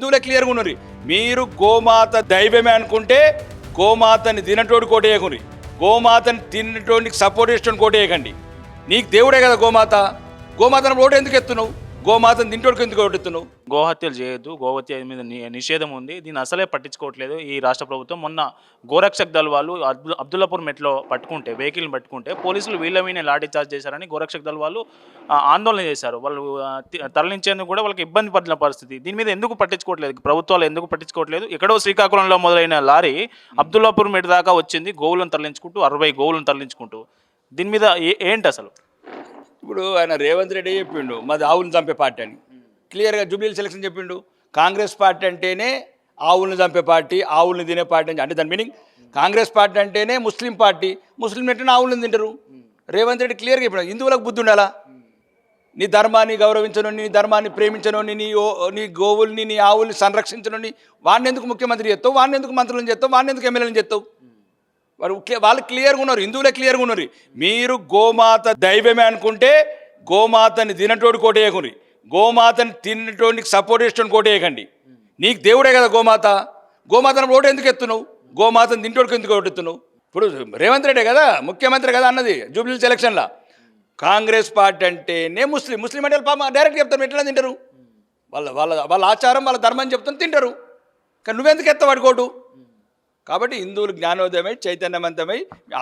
హిందువులే క్లియర్గా ఉన్నది. మీరు గోమాత దైవమే అనుకుంటే గోమాతని తినటోడు కోటేయకుని, గోమాతని తినటోడికి సపోర్ట్ చేసేటోని కోటేయకండి. నీకు దేవుడే కదా గోమాత. గోమాతను ఓటు ఎందుకు ఎత్తున్నావు? గోమాతను తింటోడికి ఎందుకు ఓటు ఎత్తున్నావు? గోహత్యలు చేయొద్దు, గోహత్య మీద నిషేధం ఉంది. దీన్ని అసలే పట్టించుకోవట్లేదు ఈ రాష్ట్ర ప్రభుత్వం. మొన్న గోరక్షక్ దళ్ వాళ్ళు అబ్దుల్లాపూర్ మెట్లో పట్టుకుంటే, వెహికల్ని పట్టుకుంటే పోలీసులు వీళ్ళ మీద లాఠీ చార్జ్ చేశారని గోరక్షక్ దళ్ వాళ్ళు ఆందోళన చేశారు. వాళ్ళు తరలించేందుకు కూడా వాళ్ళకి ఇబ్బంది పడిన పరిస్థితి. దీని మీద ఎందుకు పట్టించుకోవట్లేదు ప్రభుత్వాలు? ఎందుకు పట్టించుకోవట్లేదు? ఎక్కడో శ్రీకాకుళంలో మొదలైన లారీ అబ్దుల్లాపూర్ మెట్ దాకా వచ్చింది, గోవులను తరలించుకుంటూ 60 గోవులను తరలించుకుంటూ. దీని మీద ఏంటి అసలు? ఇప్పుడు ఆయన రేవంత్ రెడ్డి చెప్పిండు మాది ఆవులను చంపే పార్టీ అని. క్లియర్గా జూబ్లీ సెలక్షన్ చెప్పిండు. కాంగ్రెస్ పార్టీ అంటేనే ఆవులను చంపే పార్టీ, ఆవులను తినే పార్టీ అని. అంటే దాని మీనింగ్ కాంగ్రెస్ పార్టీ అంటేనే ముస్లిం పార్టీ, ముస్లిం అంటేనే ఆవులను తింటారు. రేవంత్ రెడ్డి క్లియర్గా చెప్పాడు. హిందువులకు బుద్ధి ఉండాలా? నీ ధర్మాన్ని గౌరవించను, నీ ధర్మాన్ని ప్రేమించను, నీ గోవుల్ని, నీ ఆవుల్ని సంరక్షించను, వాడిని ఎందుకు ముఖ్యమంత్రి చేస్తావు? వాడిని ఎందుకు మంత్రులను చేస్తావు? వాడిని ఎందుకు ఎమ్మెల్యేలను చేస్తావు? వాళ్ళు క్లియర్గా ఉన్నారు, హిందువులే క్లియర్గా ఉన్నారు. మీరు గోమాత దైవమే అనుకుంటే గోమాతని తినటోడు కోటేయకుని, గోమాతని తినటోడికి సపోర్ట్ చేసేటోని కోటేయకండి. నీకు దేవుడే కదా గోమాత. గోమాతను ఓటు ఎందుకు ఎత్తున్నావు? గోమాతను తింటోడికి ఎందుకు ఓటు ఎత్తున్నావు? ఇప్పుడు రేవంత్ రెడ్డి కదా ముఖ్యమంత్రి కదా అన్నది జూబ్లీ ఎలక్షన్లో. కాంగ్రెస్ పార్టీ అంటేనే ముస్లిం అంటే డైరెక్ట్ చెప్తారు, ఎట్లా తింటారు? వాళ్ళ వాళ్ళ వాళ్ళ ఆచారం, వాళ్ళ ధర్మం చెప్తాను తింటారు. కానీ నువ్వెందుకు ఎత్తావు వాడి కోటు? కాబట్టి హిందువులు జ్ఞానోదయమై చైతన్యవంతమై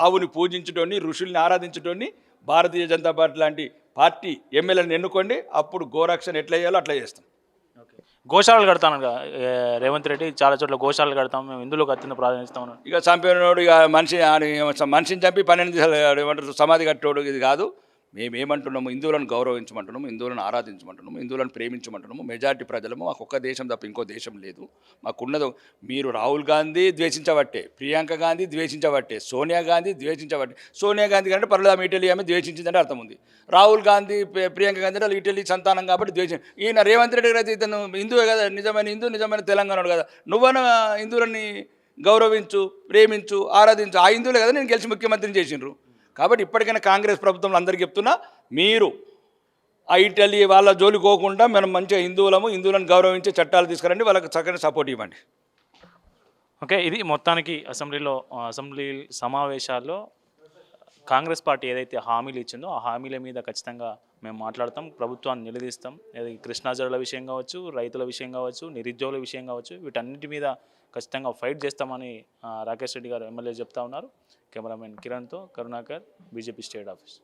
ఆవుని పూజించటోని, ఋషుల్ని ఆరాధించటోని, భారతీయ జనతా పార్టీ లాంటి పార్టీ ఎమ్మెల్యేలను ఎన్నుకోండి. అప్పుడు గోరక్షణ ఎట్లా చేయాలో అట్లా చేస్తాం. గోశాలలు కడతాను రేవంత్ రెడ్డి, చాలా చోట్ల గోశాలలు కడతాం, మేము హిందువులకు అత్యంత ప్రాధాన్యత. ఇక చంపినోడు ఇక మనిషిని చంపి 12 ఏమంటారు సమాధి కట్టోడు ఇది కాదు. మేమేమంటున్నాము? హిందువులను గౌరవించమంటున్నాము, హిందువులను ఆరాధించమంటున్నాము, హిందువులను ప్రేమించమంటున్నాము. మెజార్టీ ప్రజలము మాకు ఒక్క దేశం తప్ప ఇంకో దేశం లేదు. మాకున్నది మీరు రాహుల్ గాంధీ ద్వేషించబట్టే, ప్రియాంక గాంధీ ద్వేషించబట్టే, సోనియా గాంధీ ద్వేషించబట్టే. సోనియా గాంధీ కంటే పర్లేదు ఇటలీ ఆమె ద్వేషించిందంటే అర్థం ఉంది. రాహుల్ గాంధీ ప్రియాంక గాంధీ అంటే ఇటలీ సంతానం కాబట్టి ద్వేషం. ఈయన రేవంత్ రెడ్డి గారు ఇతను హిందువే కదా, నిజమైన హిందూ, నిజమైన తెలంగాణ కదా. నువ్వన హిందువులని గౌరవించు, ప్రేమించు, ఆరాధించు. ఆ హిందువులే కదా నేను గెలిచి ముఖ్యమంత్రిని చేసిండ్రు. కాబట్టి ఇప్పటికైనా కాంగ్రెస్ ప్రభుత్వంలో అందరికీ చెప్తున్నా, మీరు ఆ ఇటలీ వాళ్ళ జోలికి పోకుండా మనం మంచిగా హిందువులను గౌరవించే చట్టాలు తీసుకురండి, వాళ్ళకి చక్కని సపోర్ట్ ఇవ్వండి. ఓకే, ఇది మొత్తానికి అసెంబ్లీ సమావేశాల్లో కాంగ్రెస్ పార్టీ ఏదైతే హామీలు ఇచ్చిందో ఆ హామీల మీద ఖచ్చితంగా మేము మాట్లాడతాం, ప్రభుత్వాన్ని నిలదీస్తాం. కృష్ణా జలాల విషయం కావచ్చు, రైతుల విషయం కావచ్చు, నిరుద్యోగుల విషయం కావచ్చు, వీటన్నిటి మీద ఖచ్చితంగా ఫైట్ చేస్తామని రాకేష్ రెడ్డి గారు ఎమ్మెల్యే చెప్తా ఉన్నారు. కెమెరామెన్ కిరణ్తో కరుణాకర్, బీజేపీ స్టేట్ ఆఫీస్.